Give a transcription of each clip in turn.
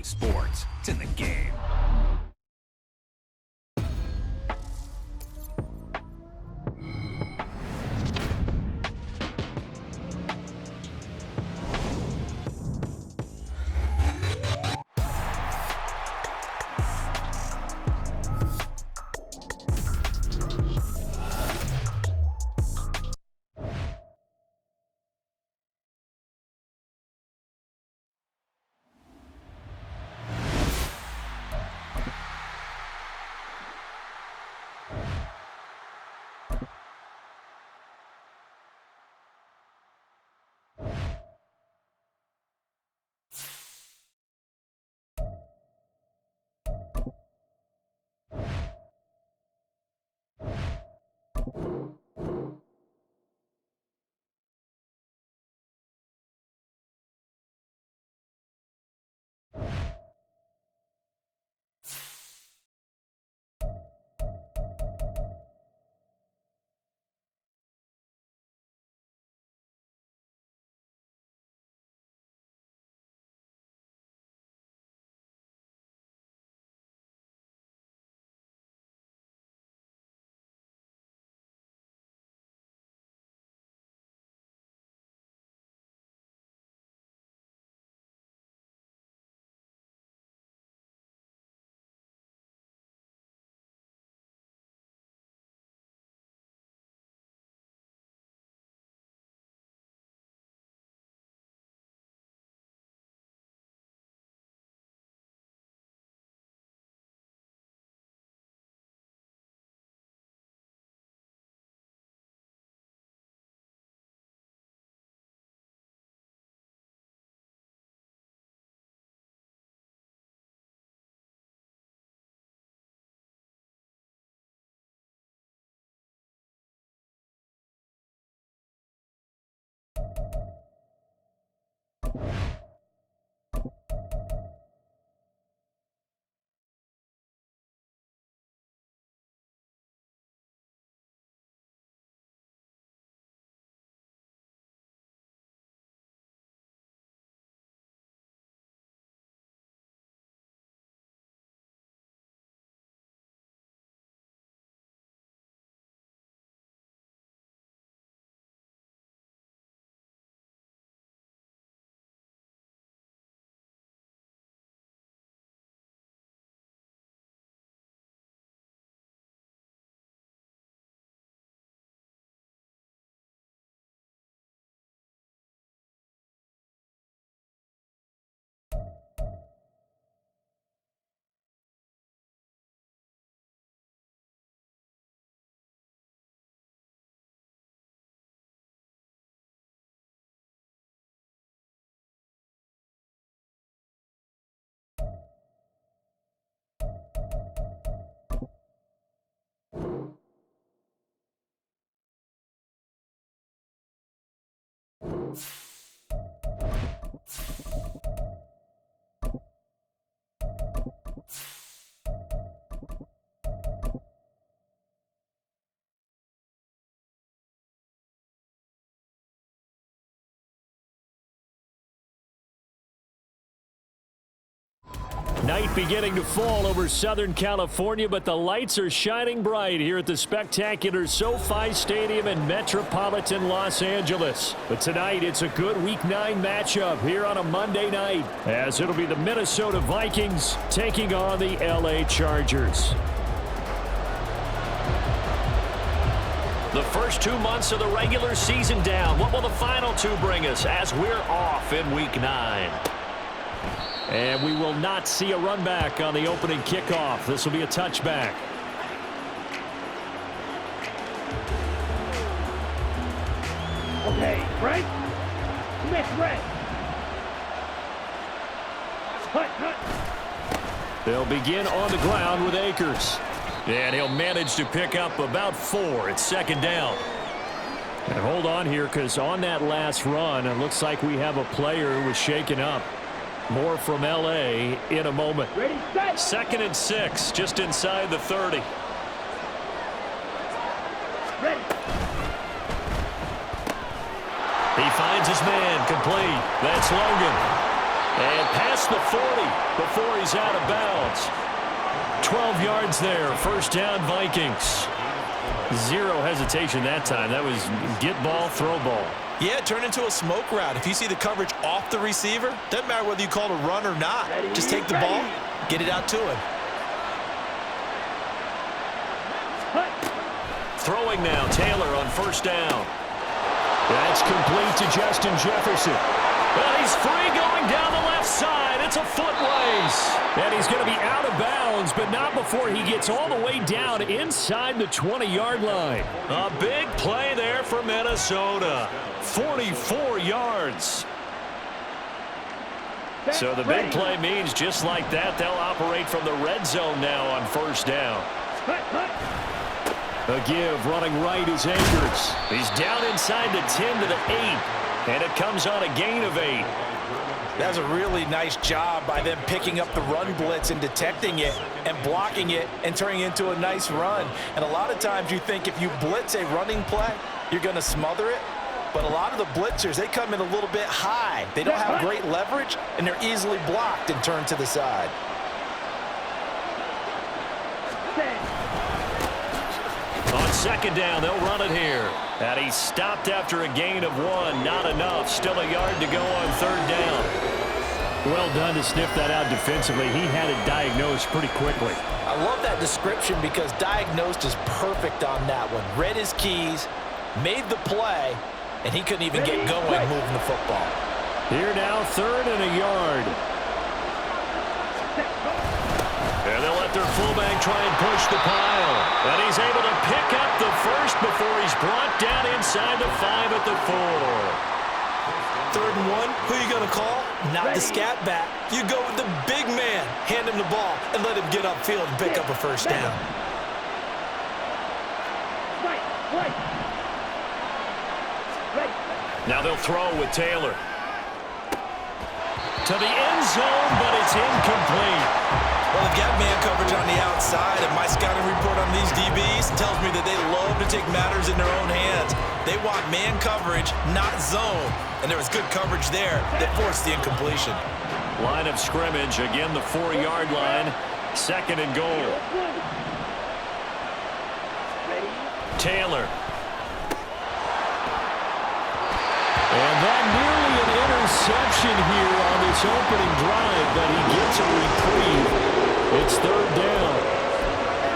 sports. It's in the game. Night beginning to fall over Southern California, but the lights are shining bright here at the spectacular SoFi Stadium in metropolitan Los Angeles. But tonight, it's a good Week 9 matchup here on a Monday night, as it'll be the Minnesota Vikings taking on the LA Chargers. The first 2 months of the regular season down. What will the final two bring us as we're off in Week 9? And we will not see a run back on the opening kickoff. This will be a touchback. Okay, Frank. Smith, red. Hut. They'll begin on the ground with Akers. And he'll manage to pick up about 4. It's second down. And hold on here, because on that last run, it looks like we have a player who was shaken up. More from L.A. in a moment. Ready, set. 2nd and 6, just inside the 30. Ready. He finds his man complete. That's Logan. And past the 40 before he's out of bounds. 12 yards there, first down Vikings. Zero hesitation that time. That was get ball, throw ball. Yeah, turn into a smoke route. If you see the coverage off the receiver, doesn't matter whether you call it a run or not. Just take the ball, get it out to him. Throwing now, Taylor on first down. That's complete to Justin Jefferson. Well, he's free going down the left side. It's a foot race. And he's going to be out of bounds, but not before he gets all the way down inside the 20-yard line. A big play there for Minnesota. 44 yards. So the big play means just like that, they'll operate from the red zone now on first down. A give running right is Akers. He's down inside the 10 to the 8. And it comes on a gain of 8. That's a really nice job by them picking up the run blitz and detecting it and blocking it and turning it into a nice run. And a lot of times you think if you blitz a running play, you're going to smother it. But a lot of the blitzers, they come in a little bit high. They don't have great leverage, and they're easily blocked and turned to the side. On second down, they'll run it here. And he stopped after a gain of 1. Not enough. Still a yard to go on third down. Well done to sniff that out defensively. He had it diagnosed pretty quickly. I love that description because diagnosed is perfect on that one. Read his keys, made the play, and he couldn't even get going moving the football. Here now, third and a yard. And they'll let their fullback try and push the pile. And he's able to pick up the first before he's brought down inside the 5 at the 4. 3rd and 1, who are you going to call? Not the scat back. You go with the big man. Hand him the ball and let him get upfield and pick up a first down. Now they'll throw with Taylor. To the end zone, but it's incomplete. Well, they've got man coverage on the outside, and my scouting report on these DBs tells me that they love to take matters in their own hands. They want man coverage, not zone. And there was good coverage there that forced the incompletion. Line of scrimmage, again the 4-yard line. Second and goal. Taylor. And that nearly an interception here on this opening drive, but he gets a reprieve. It's third down.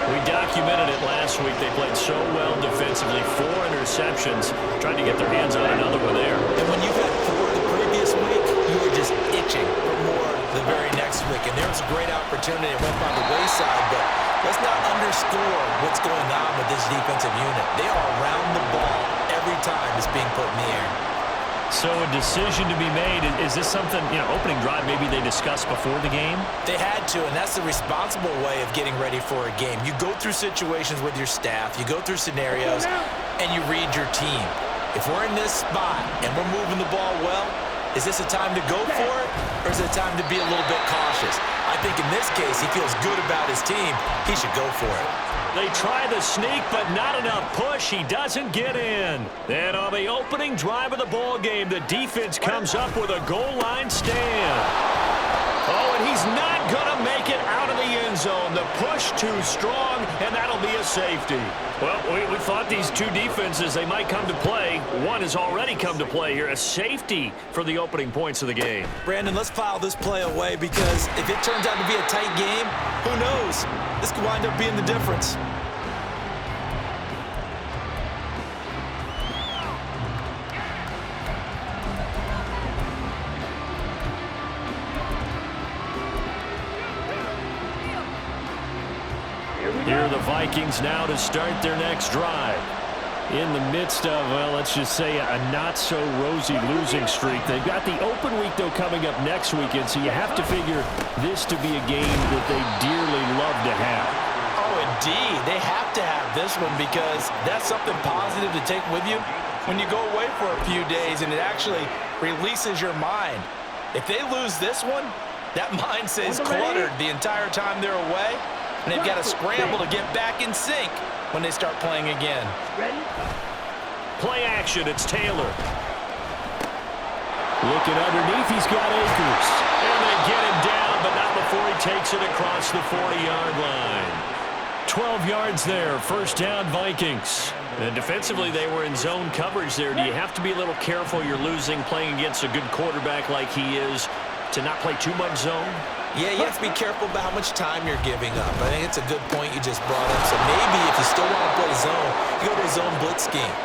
We documented it last week. They played so well defensively. 4 interceptions. Tried to get their hands on another one there. And when you've had 4 the previous week, you were just itching for more the very next week. And there was a great opportunity. It went by the wayside, but let's not underscore what's going on with this defensive unit. They are around the ball every time it's being put in the air. So a decision to be made. Is this something, opening drive maybe they discussed before the game? They had to, and that's the responsible way of getting ready for a game. You go through situations with your staff, you go through scenarios, and you read your team. If we're in this spot and we're moving the ball well, is this a time to go for it, or is it a time to be a little bit cautious? I think in this case, he feels good about his team. He should go for it. They try the sneak, but not enough push. He doesn't get in. And on the opening drive of the ball game, the defense comes up with a goal line stand. Oh, and he's not going to make it out of the end zone. The push too strong, and that'll be a safety. Well, we thought these two defenses, they might come to play. One has already come to play here. A safety for the opening points of the game. Brandon, let's file this play away because if it turns out to be a tight game, who knows? This could wind up being the difference. Here are the Vikings now to start their next drive. In the midst of, well, let's just say a not-so-rosy losing streak. They've got the open week, though, coming up next weekend, so you have to figure this to be a game that they dearly love to have. Oh, indeed. They have to have this one because that's something positive to take with you when you go away for a few days, and it actually releases your mind. If they lose this one, that mind stays cluttered the entire time they're away. And they've got to scramble to get back in sync when they start playing again. Ready? Play action, it's Taylor. Looking underneath, he's got Akers. And they get him down, but not before he takes it across the 40-yard line. 12 yards there, first down Vikings. And defensively, they were in zone coverage there. Do you have to be a little careful? You're losing playing against a good quarterback like he is to not play too much zone? Yeah, you have to be careful about how much time you're giving up. I think it's a good point you just brought up. So maybe if you still want to play zone, you go to a zone blitz scheme.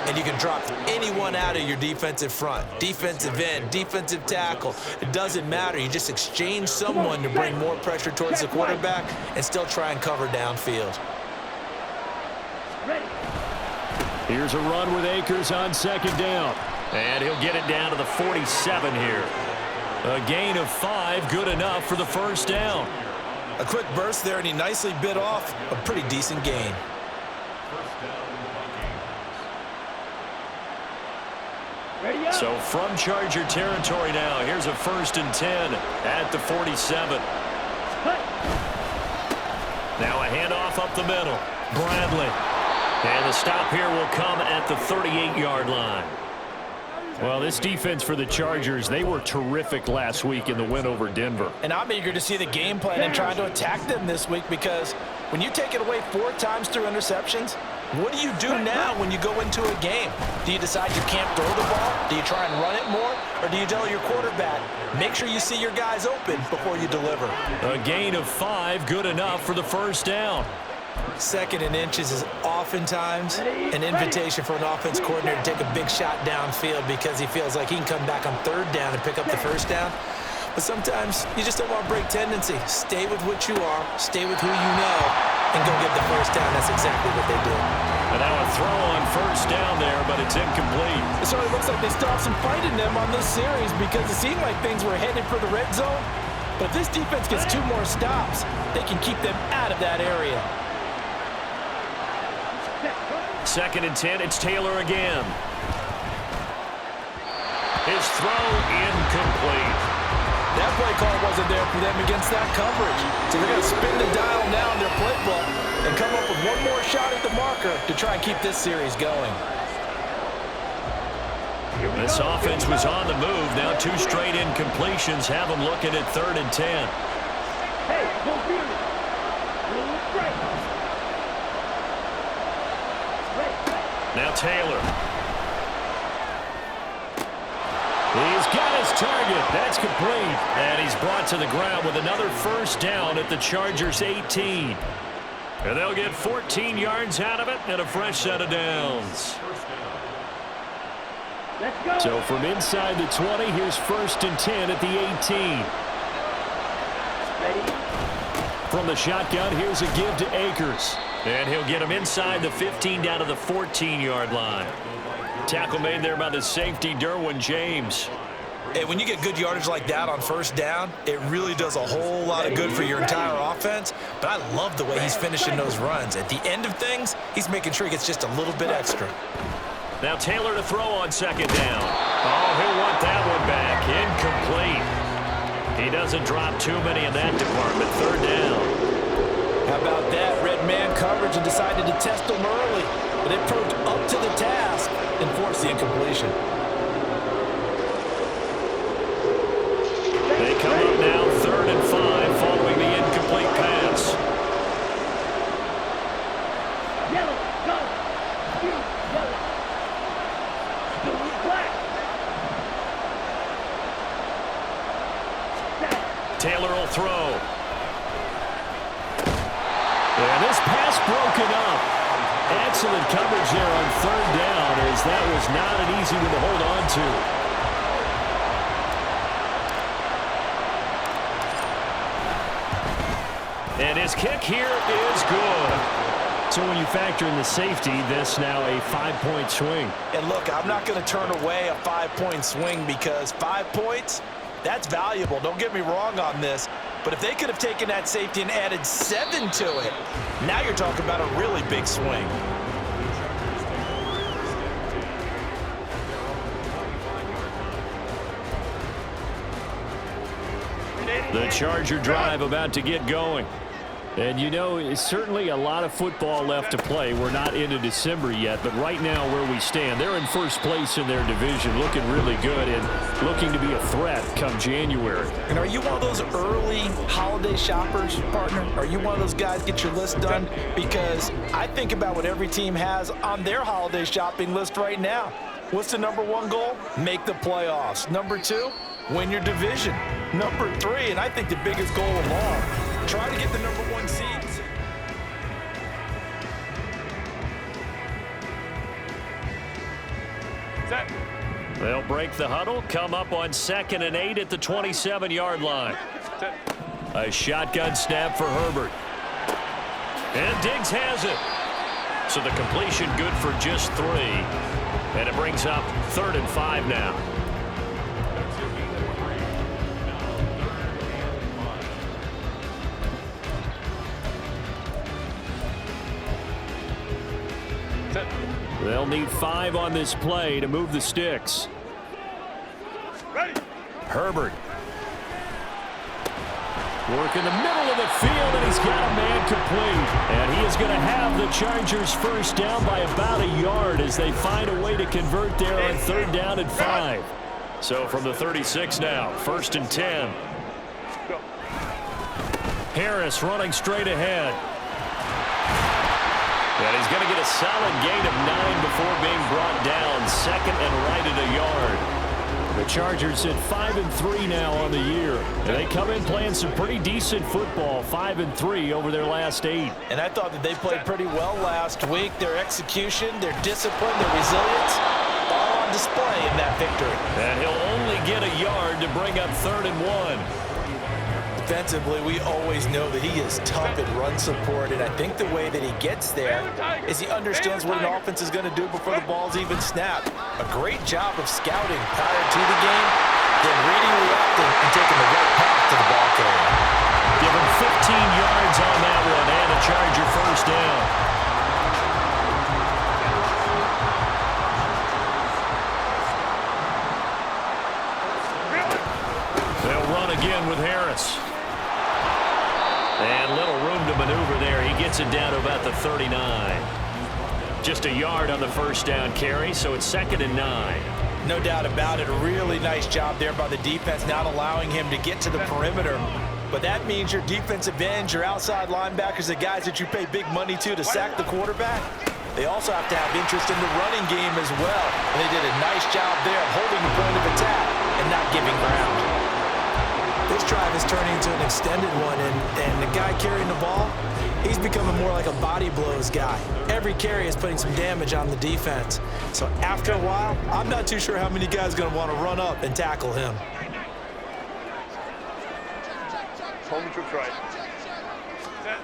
And you can drop anyone out of your defensive front, defensive end, defensive tackle. It doesn't matter. You just exchange someone to bring more pressure towards the quarterback and still try and cover downfield. Here's a run with Akers on second down. And he'll get it down to the 47 here. A gain of 5, good enough for the first down. A quick burst there, and he nicely bit off a pretty decent gain. So from Charger territory now, here's a 1st and 10 at the 47. Now a handoff up the middle. Bradley. And the stop here will come at the 38-yard line. Well, this defense for the Chargers, they were terrific last week in the win over Denver. And I'm eager to see the game plan and trying to attack them this week, because when you take it away 4 times through interceptions, what do you do now when you go into a game? Do you decide you can't throw the ball? Do you try and run it more? Or do you tell your quarterback, make sure you see your guys open before you deliver? A gain of 5, good enough for the first down. 2nd and inches is oftentimes an invitation for an offense coordinator to take a big shot downfield because he feels like he can come back on 3rd down and pick up the first down. But sometimes you just don't want to break tendency. Stay with what you are, stay with who you know, and go get the first down. That's exactly what they did. And now a throw on first down there, but it's incomplete. It certainly looks like they still have some fight in them on this series, because it seemed like things were headed for the red zone. But if this defense gets 2 more stops, they can keep them out of that area. 2nd and 10, it's Taylor again. His throw incomplete. That play call wasn't there for them against that coverage. So they're going to spin the dial now in their playbook and come up with one more shot at the marker to try and keep this series going. This offense was on the move. Now 2 straight incompletions have them looking at 3rd and 10. Hey, go get it. Now Taylor. He's got his target. That's complete. And he's brought to the ground with another first down at the Chargers' 18. And they'll get 14 yards out of it and a fresh set of downs. Let's go. So from inside the 20, here's 1st and 10 at the 18. Ready? From the shotgun, here's a give to Akers. And he'll get him inside the 15 down to the 14-yard line. Tackle made there by the safety, Derwin James. Hey, when you get good yardage like that on first down, it really does a whole lot of good for your entire offense. But I love the way he's finishing those runs. At the end of things, he's making sure he gets just a little bit extra. Now Taylor to throw on 2nd down. Oh, he'll want that one back. Incomplete. He doesn't drop too many in that department. 3rd down. How about that? Red man coverage and decided to test them early. But it proved up to the task and forced the incompletion. They come up now 3rd and 5 following the incomplete pass. Yellow, go. Yellow. Black. Taylor will throw. And this pass broken up. Excellent coverage there on 3rd down, as that was not an easy one to hold on to. And his kick here is good. So when you factor in the safety, this now a 5-point swing. And look, I'm not going to turn away a 5-point swing, because 5 points, that's valuable. Don't get me wrong on this. But if they could have taken that safety and added 7 to it, now you're talking about a really big swing. The Charger drive about to get going. And you know, certainly a lot of football left to play. We're not into December yet, but right now where we stand, they're in first place in their division, looking really good and looking to be a threat come January. And are you one of those early holiday shoppers, partner? Are you one of those guys get your list done? Because I think about what every team has on their holiday shopping list right now. What's the number one goal? Make the playoffs. Number two, win your division. Number three, and I think the biggest goal of all, try to get the number one seed. Set. They'll break the huddle, come up on 2nd and 8 at the 27-yard line. Set. A shotgun snap for Herbert. And Diggs has it. So the completion good for just 3. And it brings up 3rd and 5 now. They'll need 5 on this play to move the sticks. Ready. Herbert. Work in the middle of the field, and he's got a man complete. And he is going to have the Chargers first down by about a yard as they find a way to convert there on 3rd down and 5. So from the 36 now, 1st and 10. Go. Harris running straight ahead. And he's going to get a solid gain of 9 before being brought down. 2nd and right at a yard. The Chargers at 5-3 now on the year. And they come in playing some pretty decent football, 5-3 over their last 8. And I thought that they played pretty well last week. Their execution, their discipline, their resilience, all on display in that victory. And he'll only get a yard to bring up 3rd and 1. Defensively, we always know that he is tough at run support, and I think the way that he gets there is he understands what an offense is going to do before the ball's even snapped. A great job of scouting prior to the game, then reading, reacting, and taking the right path to the ball carrier. Give him 15 yards on that one, and a Charger first down. They'll run again with Harris. And little room to maneuver there. He gets it down to about the 39. Just a yard on the first down carry, so it's 2nd and 9. No doubt about it. A really nice job there by the defense, not allowing him to get to the perimeter. But that means your defensive ends, your outside linebackers, the guys that you pay big money to sack the quarterback, they also have to have interest in the running game as well. And they did a nice job there of holding the point of attack and not giving ground. This drive is turning into an extended one, and the guy carrying the ball, he's becoming more like a body blows guy. Every carry is putting some damage on the defense. So after a while, I'm not too sure how many guys are going to want to run up and tackle him. Home troops right. Set.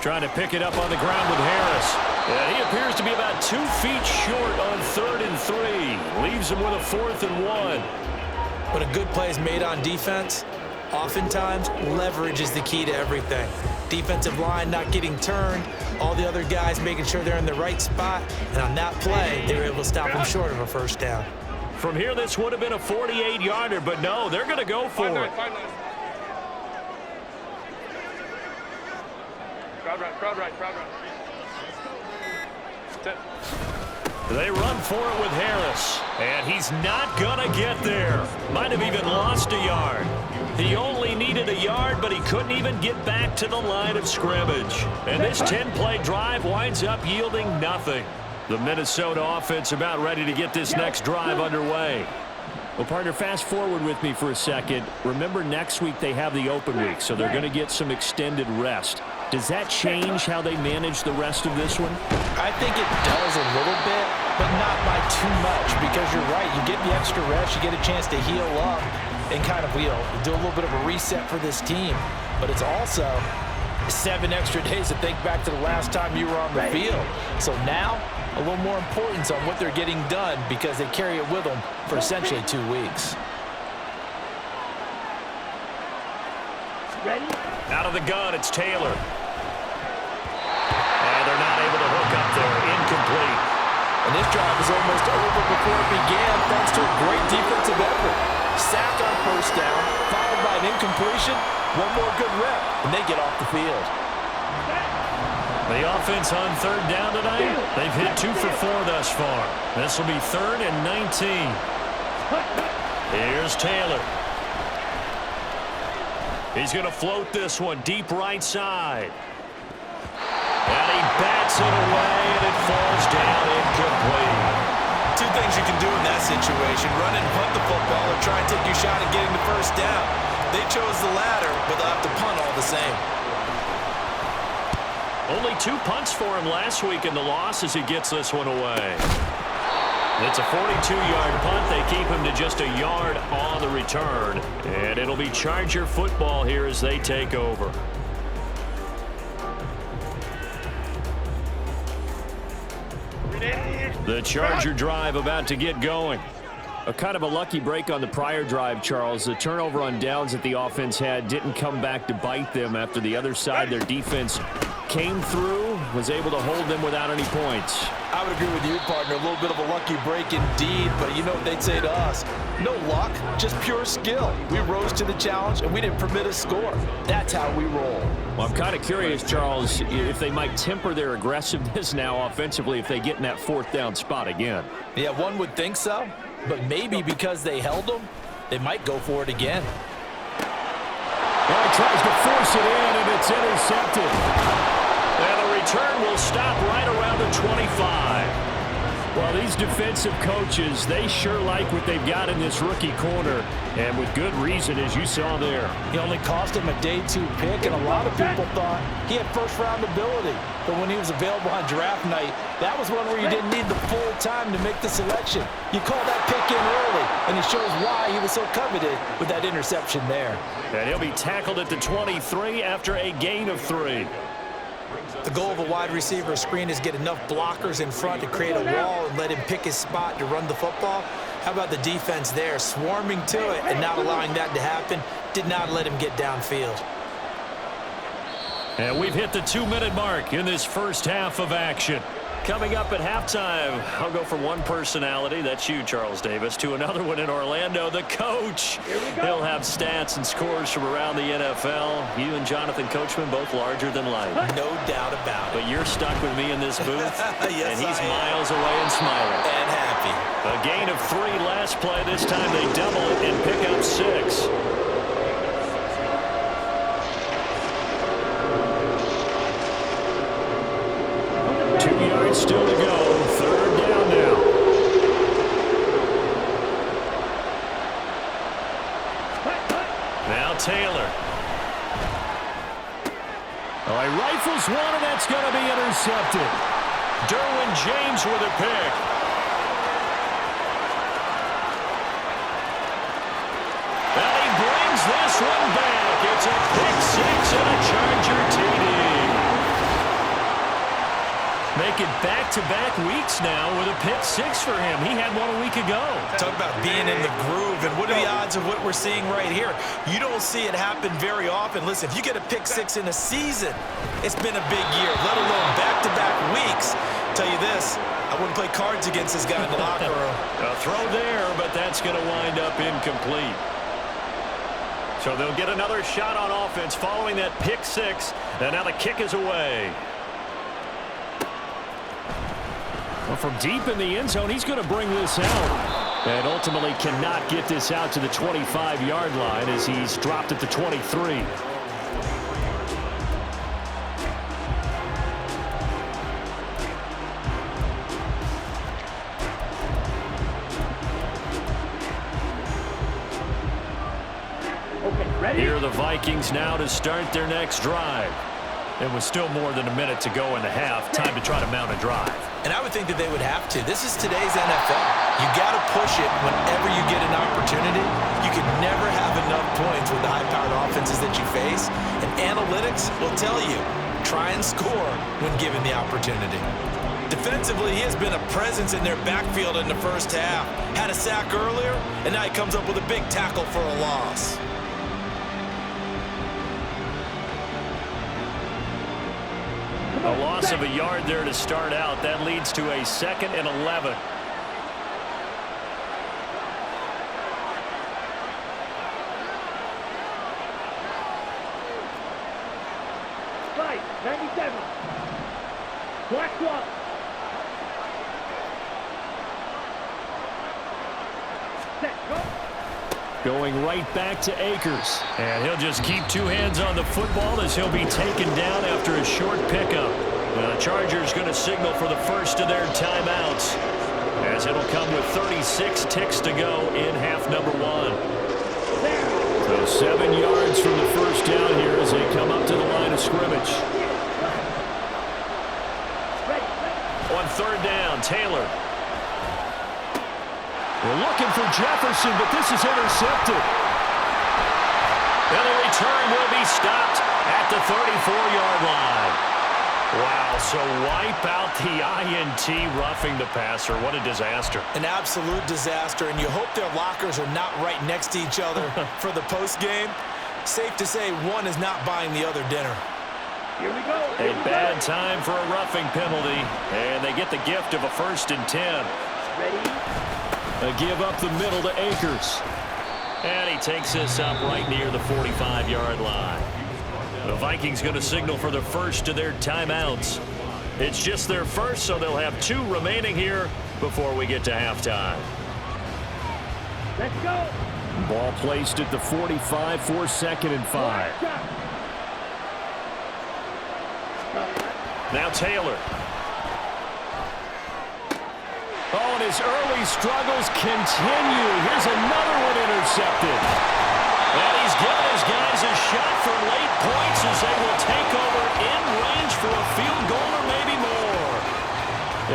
Trying to pick it up on the ground with Harris. And he appears to be about 2 feet short on 3rd and 3. Leaves him with a 4th and 1. When a good play is made on defense, oftentimes leverage is the key to everything. Defensive line not getting turned, all the other guys making sure they're in the right spot, and on that play, they were able to stop him short of a first down. From here, this would have been a 48-yarder, but no, they're going to go for it. Crowd right. Set. They run for it with Harris, and he's not going to get there. Might have even lost a yard. He only needed a yard, but he couldn't even get back to the line of scrimmage. And this 10-play drive winds up yielding nothing. The Minnesota offense about ready to get this next drive underway. Well, partner, fast forward with me for a second. Remember, next week they have the open week, so they're going to get some extended rest. Does that change how they manage the rest of this one? I think it does a little bit, but not by too much, because you're right. You get the extra rest, you get a chance to heal up and kind of, do a little bit of a reset for this team. But it's also 7 extra days to think back to the last time you were on the field. So now, a little more importance on what they're getting done because they carry it with them for essentially 2 weeks. Ready? Out of the gun, it's Taylor. And they're not able to hook up there. Incomplete. And this drive was almost over before it began thanks to a great defensive effort. Sacked on first down, followed by an incompletion. One more good rep. and they get off the field. The offense on third down tonight, they've hit 2 for 4 thus far. This will be 3rd and 19. Here's Taylor. He's going to float this one deep right side. And he bats it away, and it falls down incomplete. 2 things you can do in that situation: run and punt the football, or try and take your shot at getting the first down. They chose the latter, but they'll have to punt all the same. Only 2 punts for him last week in the loss as he gets this one away. It's a 42-yard punt. They keep him to just a yard on the return. And it'll be Charger football here as they take over. The Charger drive about to get going. A kind of a lucky break on the prior drive, Charles. The turnover on downs that the offense had didn't come back to bite them after the other side. Their defense came through, was able to hold them without any points. I would agree with you, partner. A little bit of a lucky break indeed, but you know what they'd say to us? No luck, just pure skill. We rose to the challenge, and we didn't permit a score. That's how we roll. Well, I'm kind of curious, Charles, if they might temper their aggressiveness now offensively if they get in that 4th down spot again. Yeah, one would think so, but maybe because they held them, they might go for it again. Well, he tries to force it in, and it's intercepted. And the return will stop right around the 25. Well, these defensive coaches, they sure like what they've got in this rookie corner, and with good reason, as you saw there. He only cost him a day 2 pick, and a lot of people thought he had first-round ability. But when he was available on draft night, that was one where you didn't need the full time to make the selection. You call that pick in early, and it shows why he was so coveted with that interception there. And he'll be tackled at the 23 after a gain of 3. The goal of a wide receiver screen is get enough blockers in front to create a wall and let him pick his spot to run the football. How about the defense there, swarming to it and not allowing that to happen? Did not let him get downfield. And we've hit the 2-minute mark in this first half of action. Coming up at halftime, I'll go from one personality, that's you, Charles Davis, to another one in Orlando, the coach. He'll have stats and scores from around the NFL. You and Jonathan Coachman, both larger than life. No doubt about it. But you're stuck with me in this booth, Yes, and he's I am. miles away and smiling. And happy. A gain of 3 last play. This time they double it and pick up 6. 2 yards still to go. 3rd down now. Now Taylor. Oh, he rifles one, and that's going to be intercepted. Derwin James with a pick. And he brings this one back. It's a pick 6 and a Charger TD. Make it back-to-back weeks now with a pick 6 for him. He had one a week ago. Talk about being in the groove, and what are the odds of what we're seeing right here? You don't see it happen very often. Listen, if you get a pick 6 in a season, it's been a big year, let alone back-to-back weeks. Tell you this, I wouldn't play cards against this guy in the locker room. A throw there, but that's going to wind up incomplete. So they'll get another shot on offense following that pick 6, and now the kick is away. Well, from deep in the end zone, he's going to bring this out. And ultimately cannot get this out to the 25-yard line as he's dropped at the 23. Here are the Vikings now to start their next drive. And with still more than a minute to go in the half, time to try to mount a drive. And I would think that they would have to. This is today's NFL. You got to push it whenever you get an opportunity. You can never have enough points with the high-powered offenses that you face. And analytics will tell you, try and score when given the opportunity. Defensively, he has been a presence in their backfield in the first half. Had a sack earlier, and now he comes up with a big tackle for a loss. A loss of a yard there to start out. That leads to a 2nd and 11. right. 97. Black glove. Set. Go. Going right back to Akers. And he'll just keep two hands on the football as he'll be taken down after a short pickup. The Chargers going to signal for the first of their timeouts, as it'll come with 36 ticks to go in half number one. So 7 yards from the first down here as they come up to the line of scrimmage. On third down, Taylor. We're looking for Jefferson, but this is intercepted. And the return will be stopped at the 34-yard line. Wow, so wipe out the INT roughing the passer. What a disaster. An absolute disaster, and you hope their lockers are not right next to each other for the postgame. Safe to say one is not buying the other dinner. Here we go. A bad time for a roughing penalty, and they get the gift of a 1st and 10. Ready? A give up the middle to Akers. And he takes this up right near the 45-yard line. The Vikings going to signal for the first of their timeouts. It's just their first, so they'll have 2 remaining here before we get to halftime. Let's go. Ball placed at the 45 for 2nd and 5. Now Taylor. Oh, and his early struggles continue. Here's another one intercepted. And he's given his guys a shot for late points as they will take over in range for a field goal or maybe more.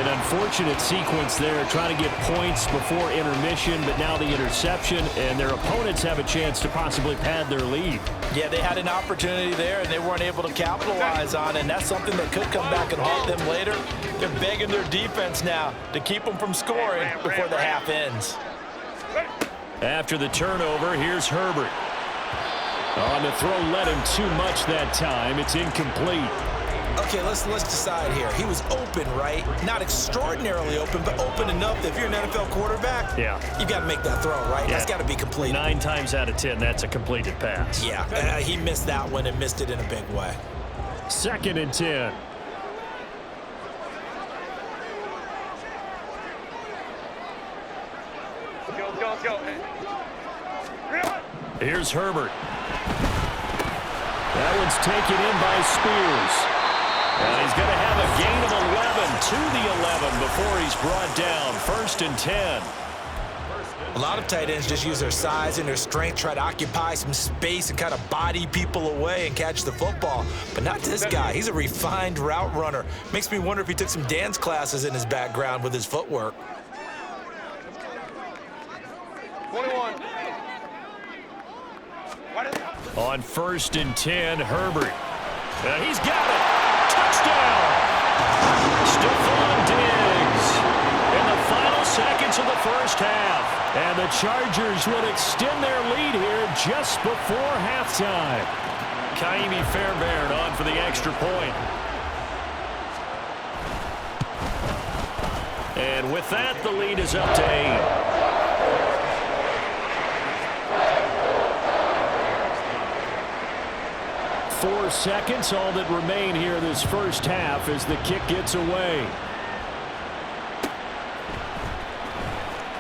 An unfortunate sequence there, trying to get points before intermission, but now the interception, and their opponents have a chance to possibly pad their lead. Yeah, they had an opportunity there, and they weren't able to capitalize on it, and that's something that could come back and haunt them later. They're begging their defense now to keep them from scoring before the half ends. After the turnover, here's Herbert. On the throw led him too much that time. It's incomplete. Okay, let's decide here. He was open, right? Not extraordinarily open, but open enough that if you're an NFL quarterback, yeah, you got to make that throw, right? Yeah. That's got to be completed. 9 times out of 10, that's a completed pass. Yeah, he missed that one and missed it in a big way. 2nd and 10. Let's go. Here's Herbert. That one's taken in by Spears. And he's going to have a gain of 11 to the 11 before he's brought down. 1st and 10. A lot of tight ends just use their size and their strength, try to occupy some space and kind of body people away and catch the football. But not this guy. He's a refined route runner. Makes me wonder if he took some dance classes in his background with his footwork. 21. On 1st and 10, Herbert. And he's got it. Touchdown! Stephon Diggs in the final seconds of the first half. And the Chargers would extend their lead here just before halftime. Kaimi Fairbairn on for the extra point. And with that, the lead is up to 8. 4 seconds, all that remain here this first half as the kick gets away.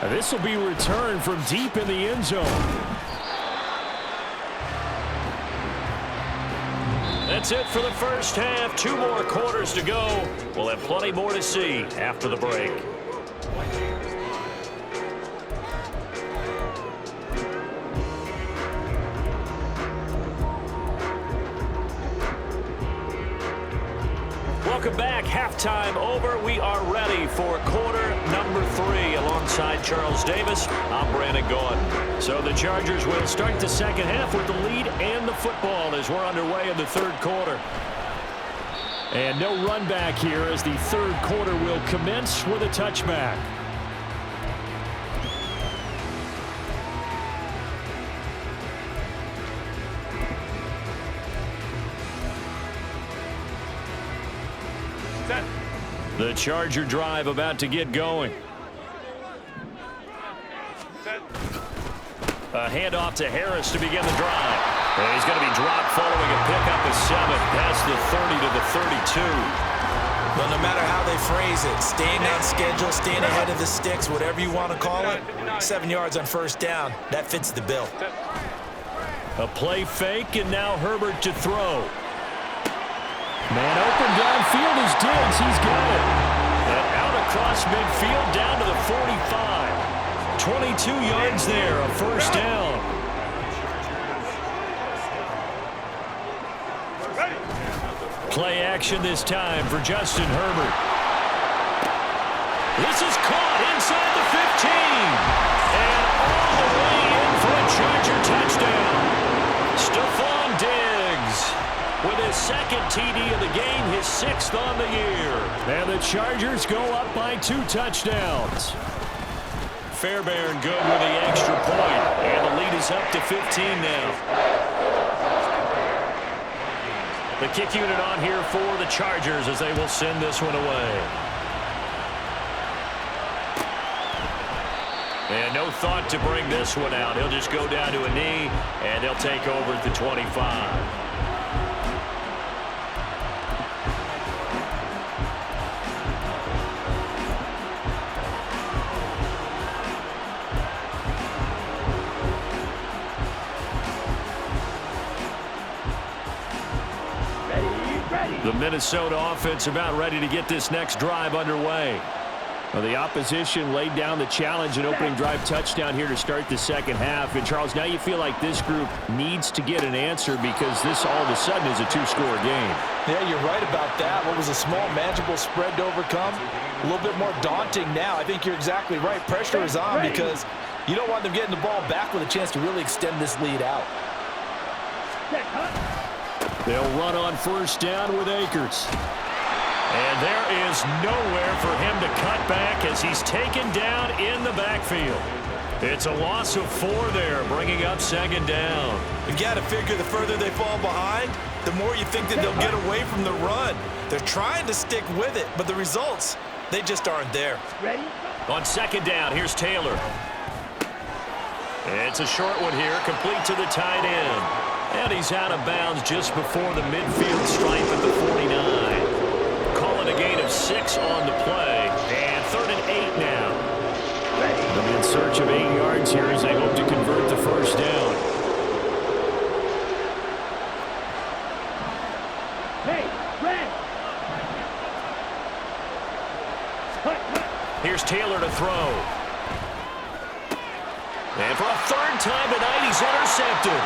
This will be returned from deep in the end zone. That's it for the first half. 2 more quarters to go. We'll have plenty more to see after the break. Welcome back. Halftime over. We are ready for quarter number 3 alongside Charles Davis. I'm Brandon Gaudin. So the Chargers will start the second half with the lead and the football as we're underway in the third quarter. And no run back here as the third quarter will commence with a touchback. The Charger drive about to get going. A handoff to Harris to begin the drive. And he's going to be dropped following a pickup of 7 past the 30 to the 32. Well, no matter how they phrase it, staying on schedule, staying ahead of the sticks, whatever you want to call it, 7 yards on first down, that fits the bill. A play fake, and now Herbert to throw. Man open downfield is Diggs. He's got it. And out across midfield down to the 45. 22 yards there, a first down. Play action this time for Justin Herbert. This is caught inside the 15. And all the way in for a Charger touchdown. Stephon Diggs with his second TD of the game, his 6th on the year. And the Chargers go up by 2 touchdowns. Fairbairn good with the extra point. And the lead is up to 15 now. The kick unit on here for the Chargers as they will send this one away. And no thought to bring this one out. He'll just go down to a knee, and they'll take over at the 25. The Minnesota offense about ready to get this next drive underway. Well, the opposition laid down the challenge and opening drive touchdown here to start the second half. And, Charles, now you feel like this group needs to get an answer because this all of a sudden is a 2-score game. Yeah, you're right about that. What was a small, manageable spread to overcome, a little bit more daunting now. I think you're exactly right. Pressure is on because you don't want them getting the ball back with a chance to really extend this lead out. They'll run on first down with Akers. And there is nowhere for him to cut back as he's taken down in the backfield. It's a loss of 4 there, bringing up second down. You got to figure the further they fall behind, the more you think that they'll get away from the run. They're trying to stick with it, but the results, they just aren't there. Ready? On second down, here's Taylor. It's a short one here, complete to the tight end. And he's out of bounds just before the midfield stripe at the 49. Call it a gain of 6 on the play. And 3rd and 8 now. They'll be in search of 8 yards here as they hope to convert the first down. Hey, Red! Here's Taylor to throw. And for a 3rd time tonight, he's intercepted.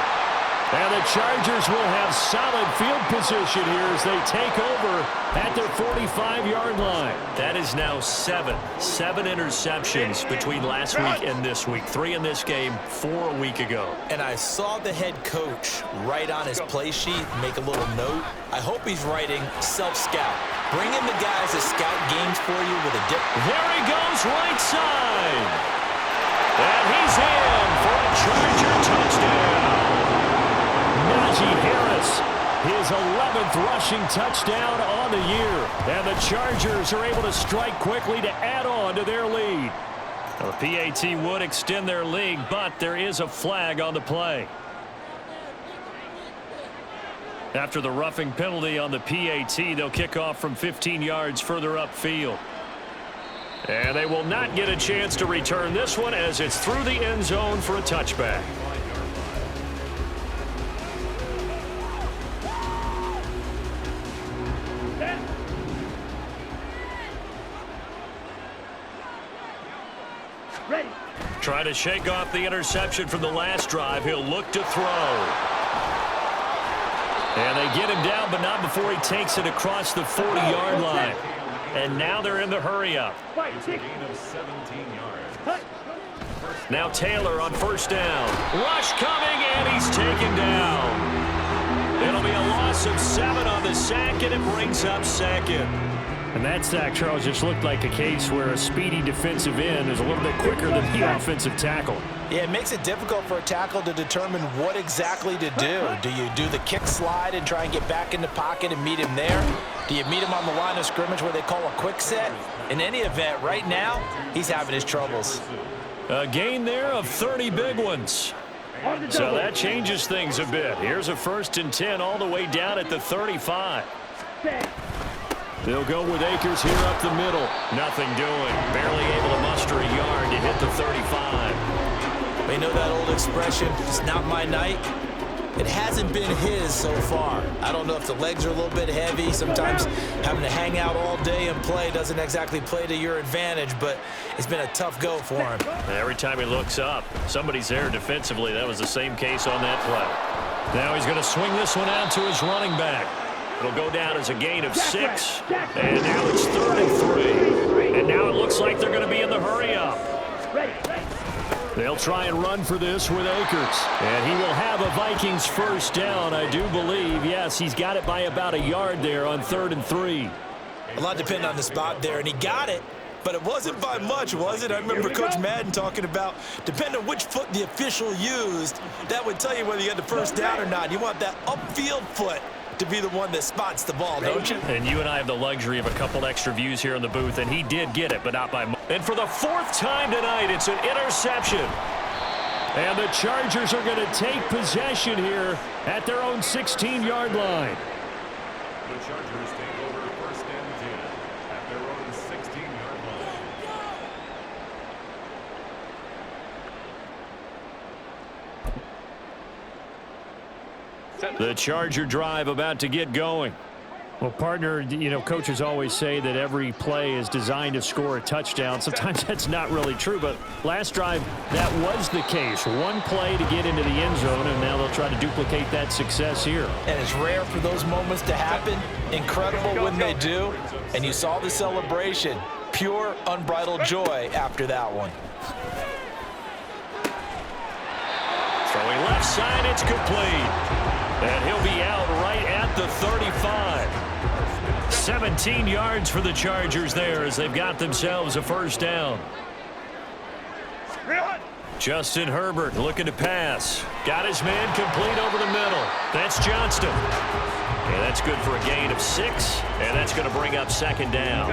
And the Chargers will have solid field position here as they take over at their 45-yard line. That is now 7 interceptions between last week and this week. 3 in this game, 4 a week ago. And I saw the head coach write on his play sheet, make a little note. I hope he's writing self-scout. Bring in the guys that scout games for you with a dip. There he goes, right side. And he's in for a Charger touchdown. Najee Harris, his 11th rushing touchdown on the year. And the Chargers are able to strike quickly to add on to their lead. The PAT would extend their lead, but there is a flag on the play. After the roughing penalty on the PAT, they'll kick off from 15 yards further upfield. And they will not get a chance to return this one as it's through the end zone for a touchback. Ready. Trying to shake off the interception from the last drive. He'll look to throw. And they get him down, but not before he takes it across the 40-yard line. And now they're in the hurry-up. Now Taylor on first down. Rush coming, and he's taken down. It'll be a loss of 7 on the sack, and it brings up second. And that sack, Charles, just looked like a case where a speedy defensive end is a little bit quicker than the offensive tackle. Yeah, it makes it difficult for a tackle to determine what exactly to do. Do you do the kick slide and try and get back in the pocket and meet him there? Do you meet him on the line of scrimmage where they call a quick set? In any event, right now, he's having his troubles. A gain there of 30 big ones. So that changes things a bit. Here's a 1st and 10 all the way down at the 35. They'll go with Akers here up the middle. Nothing doing. Barely able to muster a yard to hit the 35. We know that old expression, it's not my night. It hasn't been his so far. I don't know if the legs are a little bit heavy. Sometimes having to hang out all day and play doesn't exactly play to your advantage, but it's been a tough go for him. Every time he looks up, somebody's there defensively. That was the same case on that play. Now he's going to swing this one out to his running back. It'll go down as a gain of 6. And now it's 3rd and 3. And now it looks like they're going to be in the hurry-up. They'll try and run for this with Akers. And he will have a Vikings 1st down, I do believe. Yes, he's got it by about a yard there on 3rd and 3. A lot depended on the spot there, and he got it. But it wasn't by much, was it? I remember Coach Madden talking about, depending on which foot the official used, that would tell you whether you had the 1st down or not. You want that upfield foot to be the one that spots the ball, don't you? And you and I have the luxury of a couple extra views here in the booth, and he did get it, but not by much. And for the 4th time tonight, it's an interception. And the Chargers are going to take possession here at their own 16-yard line. The Chargers take over 1st and 10 at their own 16-yard line. The Charger drive about to get going. Well, partner, you know, coaches always say that every play is designed to score a touchdown. Sometimes that's not really true, but last drive, that was the case. One play to get into the end zone, and now they'll try to duplicate that success here. And it's rare for those moments to happen. Incredible when they do. And you saw the celebration. Pure, unbridled joy after that one. Throwing left side, it's complete. And he'll be out right at the 35. 17 yards for the Chargers there as they've got themselves a 1st down. Justin Herbert looking to pass. Got his man complete over the middle. That's Johnston. And that's good for a gain of 6. And that's going to bring up 2nd down.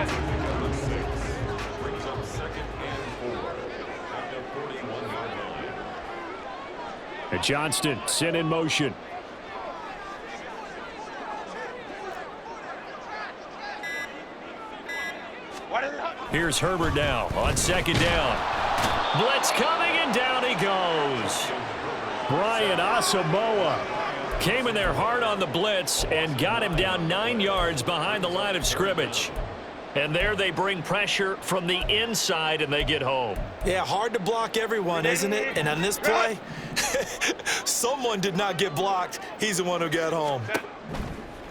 Brings up 2nd and 4 at the 41-yard line. And Johnston sent in motion. Here's Herbert now on 2nd down. Blitz coming, and down he goes. Brian Asamoah came in there hard on the blitz and got him down 9 yards behind the line of scrimmage. And there they bring pressure from the inside, and they get home. Yeah, hard to block everyone, isn't it? And on this play, someone did not get blocked. He's the one who got home.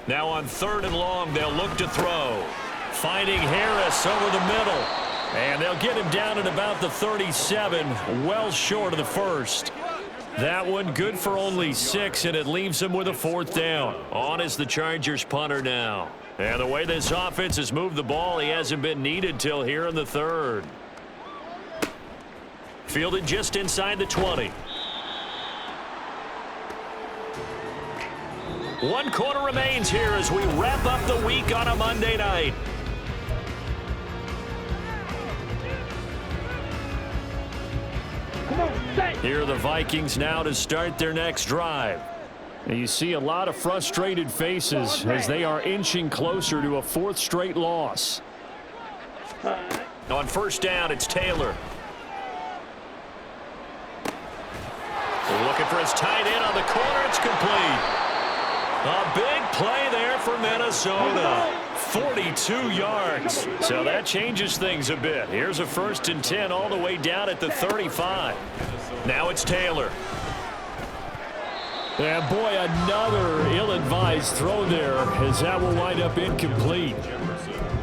Now on 3rd and long, they'll look to throw. Finding Harris over the middle. And they'll get him down at about the 37, well short of the 1st. That one good for only 6, and it leaves him with a 4th down. On is the Chargers punter now. And the way this offense has moved the ball, he hasn't been needed till here in the 3rd. Fielded just inside the 20. 1 quarter remains here as we wrap up the week on a Monday night. Here are the Vikings now to start their next drive. And you see a lot of frustrated faces as they are inching closer to a 4th straight loss. On 1st down, it's Taylor. They're looking for his tight end on the corner. It's complete. A big play there for Minnesota. 42 yards. So that changes things a bit. Here's a 1st and 10 all the way down at the 35. Now it's Taylor. And boy, another ill-advised throw there as that will wind up incomplete.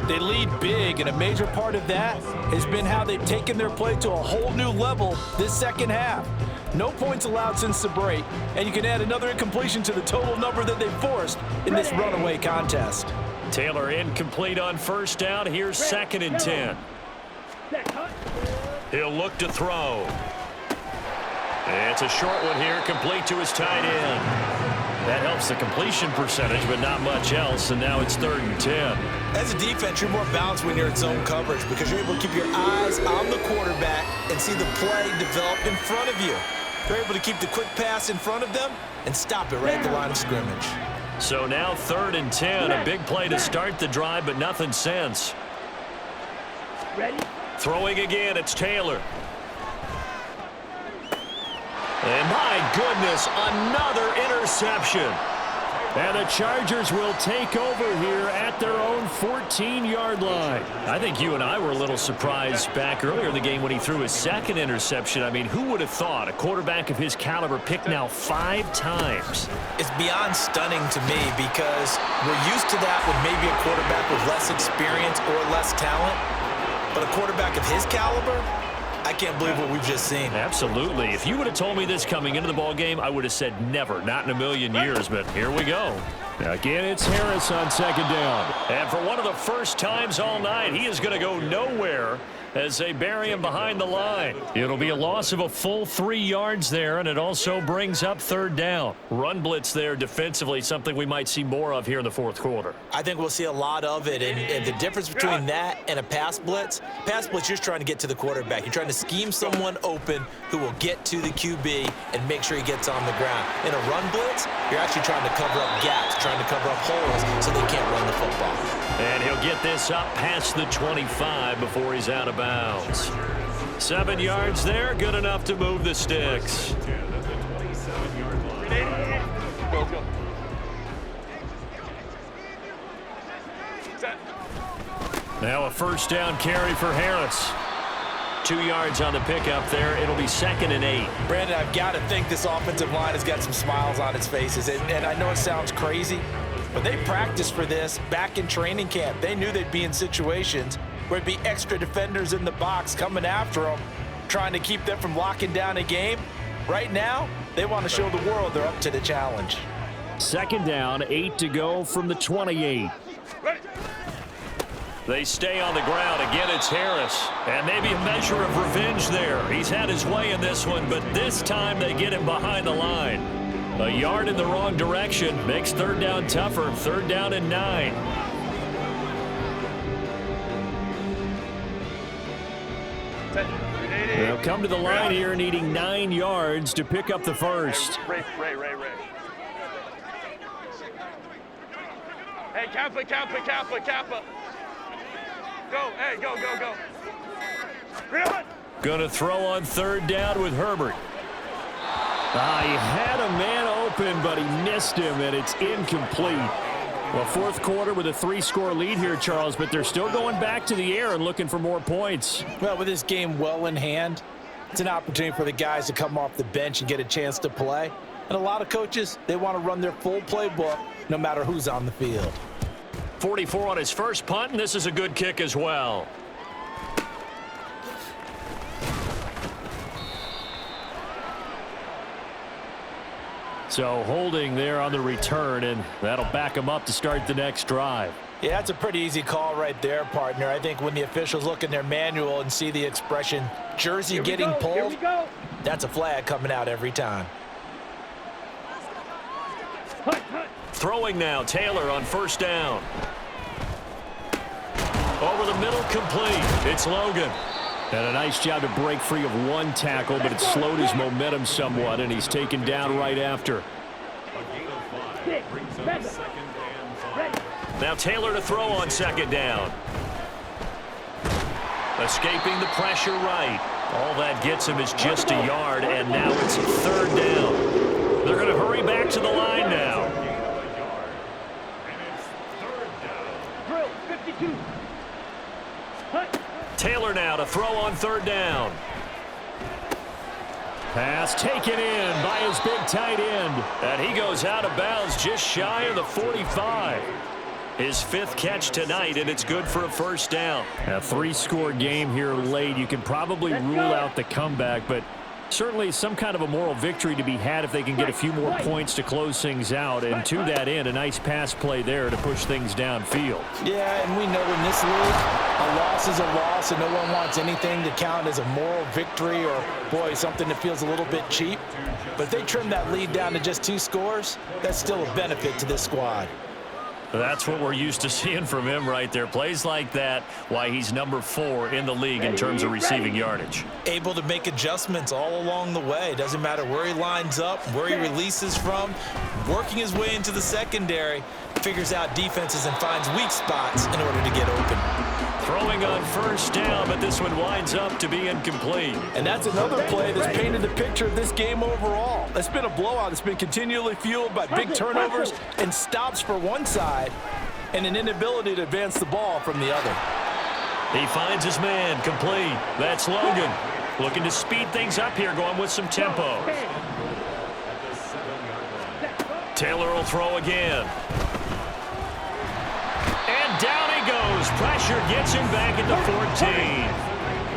They lead big, and a major part of that has been how they've taken their play to a whole new level this 2nd half. No points allowed since the break, and you can add another incompletion to the total number that they've forced in this runaway contest. Taylor incomplete on 1st down. Here's 2nd and 10. He'll look to throw. It's a short one here, complete to his tight end. That helps the completion percentage, but not much else, and now it's 3rd and 10. As a defense, you're more balanced when you're in zone coverage because you're able to keep your eyes on the quarterback and see the play develop in front of you. They're able to keep the quick pass in front of them and stop it right at the line of scrimmage. So now 3rd and 10, a big play to start the drive, but nothing since. Ready? Throwing again, it's Taylor. And my goodness, another interception. And the Chargers will take over here at their own 14-yard line. I think you and I were a little surprised back earlier in the game when he threw his 2nd interception. I mean, who would have thought a quarterback of his caliber picked now 5 times? It's beyond stunning to me because we're used to that with maybe a quarterback with less experience or less talent. But a quarterback of his caliber, I can't believe what we've just seen. Absolutely. If you would have told me this coming into the ball game, I would have said never, not in a million years, but here we go. Again, it's Harris on 2nd down. And for one of the first times all night, he is going to go nowhere as they bury him behind the line. It'll be a loss of a full 3 yards there, and it also brings up 3rd down. Run blitz there defensively, something we might see more of here in the 4th quarter. I think we'll see a lot of it, and the difference between that and a pass blitz, you're just trying to get to the quarterback. You're trying to scheme someone open who will get to the QB and make sure he gets on the ground. In a run blitz, you're actually trying to cover up gaps, trying to cover up holes so they can't run the football. And he'll get this up past the 25 before he's out of bounds. 7 yards there, good enough to move the sticks. Go, go. Set. Now a 1st down carry for Harris. 2 yards on the pickup there. It'll be 2nd and 8. Brandon, I've got to think this offensive line has got some smiles on its faces. And I know it sounds crazy, but they practiced for this back in training camp. They knew they'd be in situations where it'd be extra defenders in the box coming after them, trying to keep them from locking down a game. Right now, they want to show the world they're up to the challenge. 2nd down, 8 to go from the 28. They stay on the ground. Again, it's Harris. And maybe a measure of revenge there. He's had his way in this one, but this time they get him behind the line. A yard in the wrong direction makes 3rd down tougher. 3rd down and 9. They'll come to the line here needing 9 yards to pick up the first. Ray. Hey, Kappa. Go, hey, go. Really? Gonna throw on 3rd down with Herbert. He had a man open, but he missed him, and it's incomplete. Well, 4th quarter with a 3-score lead here, Charles, but they're still going back to the air and looking for more points. Well, with this game well in hand, it's an opportunity for the guys to come off the bench and get a chance to play. And a lot of coaches, they want to run their full playbook no matter who's on the field. 44 on his first punt, and this is a good kick as well. So holding there on the return, and that'll back him up to start the next drive. Yeah, that's a pretty easy call right there, partner. I think when the officials look in their manual and see the expression jersey getting pulled, that's a flag coming out every time. Throwing now, Taylor on 1st down. Over the middle, complete. It's Logan. And a nice job to break free of 1 tackle, but it slowed his momentum somewhat, and he's taken down right after. Now Taylor to throw on 2nd down. Escaping the pressure right. All that gets him is just a yard, and now it's 3rd down. They're going to hurry back to the line now. Drill, 52. Taylor now to throw on 3rd down. Pass taken in by his big tight end. And he goes out of bounds just shy of the 45. His 5th catch tonight, and it's good for a 1st down. A 3-score game here late. You can probably rule out the comeback, but certainly some kind of a moral victory to be had if they can get a few more points to close things out. And to that end, a nice pass play there to push things downfield. Yeah, and we know in this league, a loss is a loss, and no one wants anything to count as a moral victory or, boy, something that feels a little bit cheap. But if they trim that lead down to just 2 scores, that's still a benefit to this squad. That's what we're used to seeing from him right there. Plays like that, why he's number 4 in the league in terms of receiving yardage. Able to make adjustments all along the way. Doesn't matter where he lines up, where he releases from. Working his way into the secondary, figures out defenses and finds weak spots in order to get open. Throwing on first down, but this one winds up to be incomplete. And that's another play that's painted the picture of this game overall. It's been a blowout. It's been continually fueled by big turnovers and stops for one side and an inability to advance the ball from the other. He finds his man, complete. That's Logan. Looking to speed things up here, going with some tempo. Taylor will throw again. And down he goes. Pressure gets him back at the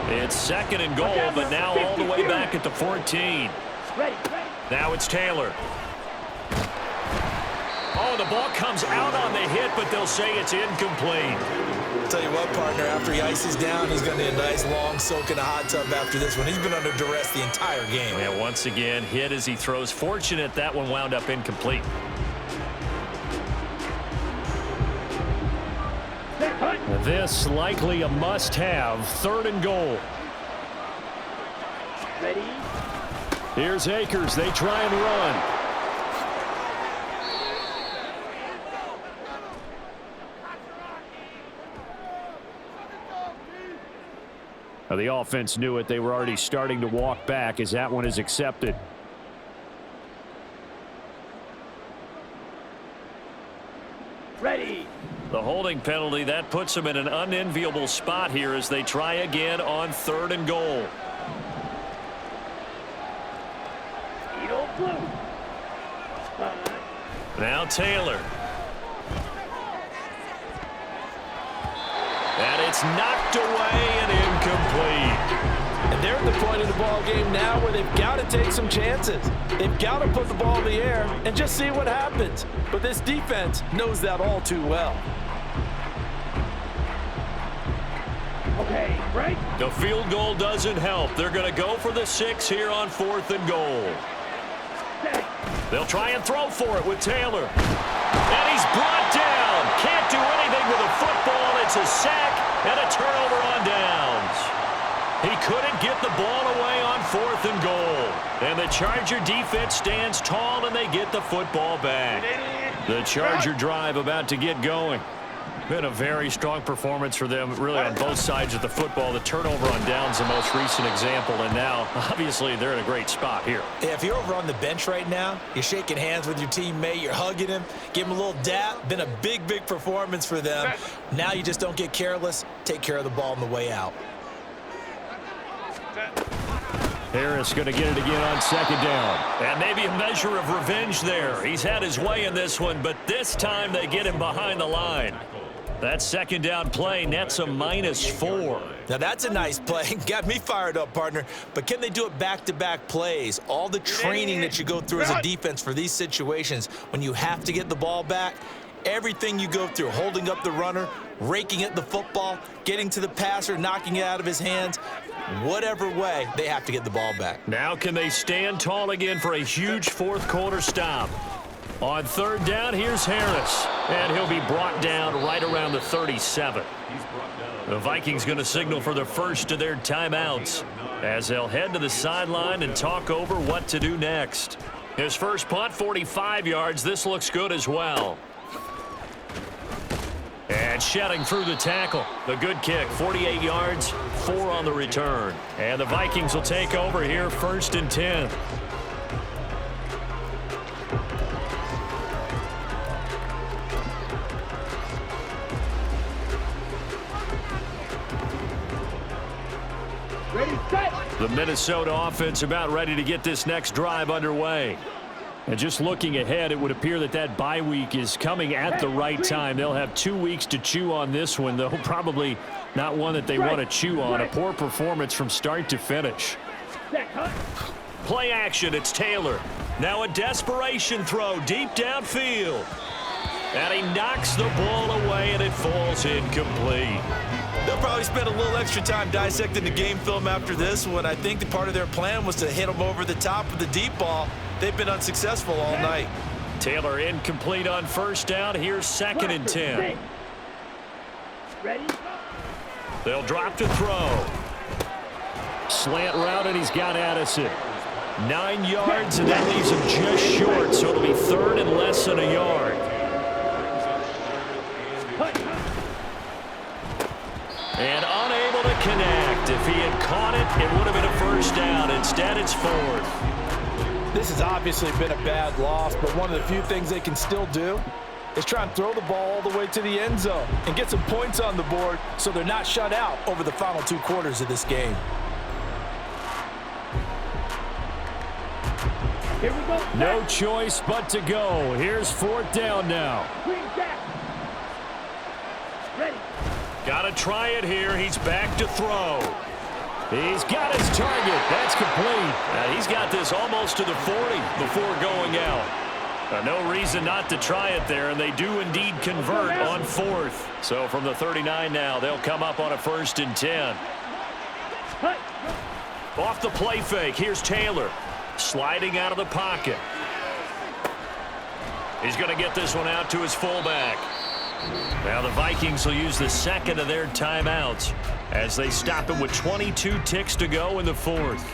14. It's 2nd and goal, but now all the way back at the 14. Now it's Taylor. Oh, the ball comes out on the hit, but they'll say it's incomplete. Tell you what, partner, after he ices down, he's going to need a nice long soak in a hot tub after this one. He's been under duress the entire game. Yeah, once again, hit as he throws. Fortunate that one wound up incomplete. This likely a must-have. 3rd and goal. Ready? Here's Akers. They try and run. Now, the offense knew it. They were already starting to walk back as that one is accepted. Ready? The holding penalty, that puts them in an unenviable spot here as they try again on 3rd and goal. Eagle blue. Now Taylor. And it's knocked away and incomplete. And they're at the point of the ball game now where they've got to take some chances. They've got to put the ball in the air and just see what happens. But this defense knows that all too well. Okay, right? The field goal doesn't help. They're going to go for the 6 here on 4th and goal. They'll try and throw for it with Taylor. And he's brought down. Can't do anything with a football. It's a sack and a turnover on downs. He couldn't get the ball away on 4th and goal. And the Charger defense stands tall and they get the football back. The Charger drive about to get going. Been a very strong performance for them, really, on both sides of the football. The turnover on downs, the most recent example, and now, obviously, they're in a great spot here. Yeah, if you're over on the bench right now, you're shaking hands with your teammate, you're hugging him, give him a little dap. Been a big, big performance for them. Now you just don't get careless. Take care of the ball on the way out. Harris going to get it again on 2nd down. And maybe a measure of revenge there. He's had his way in this one, but this time they get him behind the line. That 2nd down play nets a -4. Now that's a nice play. Got me fired up, partner. But can they do it back-to-back plays? All the training that you go through as a defense for these situations, when you have to get the ball back, everything you go through, holding up the runner, raking at the football, getting to the passer, knocking it out of his hands, whatever way, they have to get the ball back. Now can they stand tall again for a huge 4th quarter stop? On 3rd down, here's Harris. And he'll be brought down right around the 37. The Vikings going to signal for the first of their timeouts as they'll head to the sideline and talk over what to do next. His first punt, 45 yards. This looks good as well. And shedding through the tackle. The good kick, 48 yards, 4 on the return. And the Vikings will take over here, 1st and 10. Ready, set. The Minnesota offense about ready to get this next drive underway. And just looking ahead, it would appear that that bye week is coming at the right time. They'll have 2 weeks to chew on this one, though probably not one that they want to chew on. A poor performance from start to finish. Play action, it's Taylor. Now a desperation throw deep downfield. And he knocks the ball away, and it falls incomplete. They'll probably spend a little extra time dissecting the game film after this one. I think the part of their plan was to hit them over the top of the deep ball. They've been unsuccessful all night. Taylor incomplete on first down. Here's 2nd and 10. Ready? They'll drop to throw. Slant route, and he's got Addison. 9 yards, and that leaves him just short, so it'll be 3rd and less than a yard. And unable to connect. If he had caught it, it would have been a first down. Instead, it's 4th. This has obviously been a bad loss, but one of the few things they can still do is try and throw the ball all the way to the end zone and get some points on the board so they're not shut out over the final 2 quarters of this game. Here we go. No choice but to go. Here's 4th down now. Green back. Ready. Got to try it here. He's back to throw. He's got his target. That's complete. He's got this almost to the 40 before going out. No reason not to try it there, and they do indeed convert on 4th. So from the 39 now, they'll come up on a 1st and 10. Off the play fake, here's Taylor. Sliding out of the pocket. He's going to get this one out to his fullback. Now the Vikings will use the 2nd of their timeouts as they stop him with 22 ticks to go in the 4th.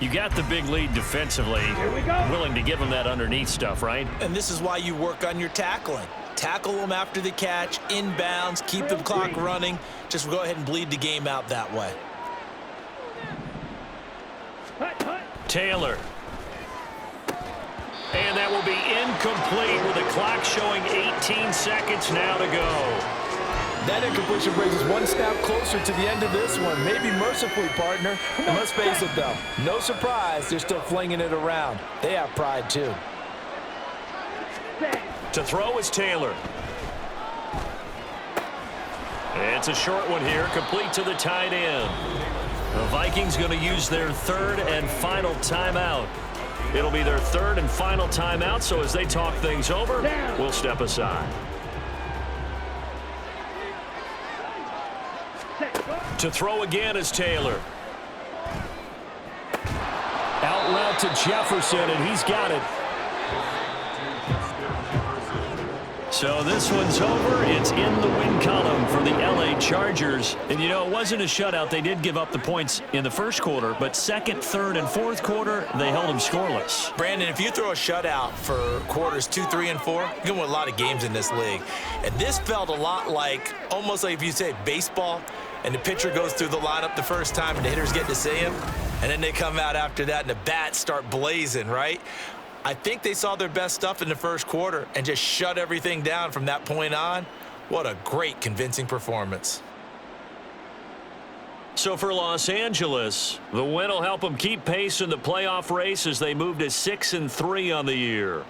You got the big lead defensively. Here we go. Willing to give them that underneath stuff, right? And this is why you work on your tackling. Tackle them after the catch, inbounds, keep the clock running. Just go ahead and bleed the game out that way. Taylor. And that will be incomplete with the clock showing 18 seconds now to go. That incompletion brings us one snap closer to the end of this one. Maybe mercifully, partner. And let's face it, though. No surprise, they're still flinging it around. They have pride, too. To throw is Taylor. It's a short one here, complete to the tight end. The Vikings going to use their 3rd and final timeout. It'll be their 3rd and final timeout, so as they talk things over, we'll step aside. To throw again is Taylor. Out route to Jefferson, and he's got it. So this one's over. It's in the win column for the LA Chargers. And, you know, it wasn't a shutout. They did give up the points in the first quarter, but 2nd, 3rd, and 4th quarter, they held them scoreless. Brandon, if you throw a shutout for quarters 2, 3, and 4, you're going to win a lot of games in this league. And this felt a lot like, almost like if you say baseball, and the pitcher goes through the lineup the first time and the hitters get to see him, and then they come out after that and the bats start blazing, right? I think they saw their best stuff in the first quarter and just shut everything down from that point on. What a great, convincing performance. So for Los Angeles, the win will help them keep pace in the playoff race as they move to 6-3 on the year.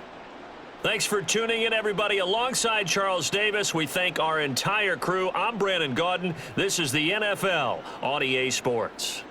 Thanks for tuning in, everybody. Alongside Charles Davis, we thank our entire crew. I'm Brandon Gaudin. This is the NFL on EA Sports.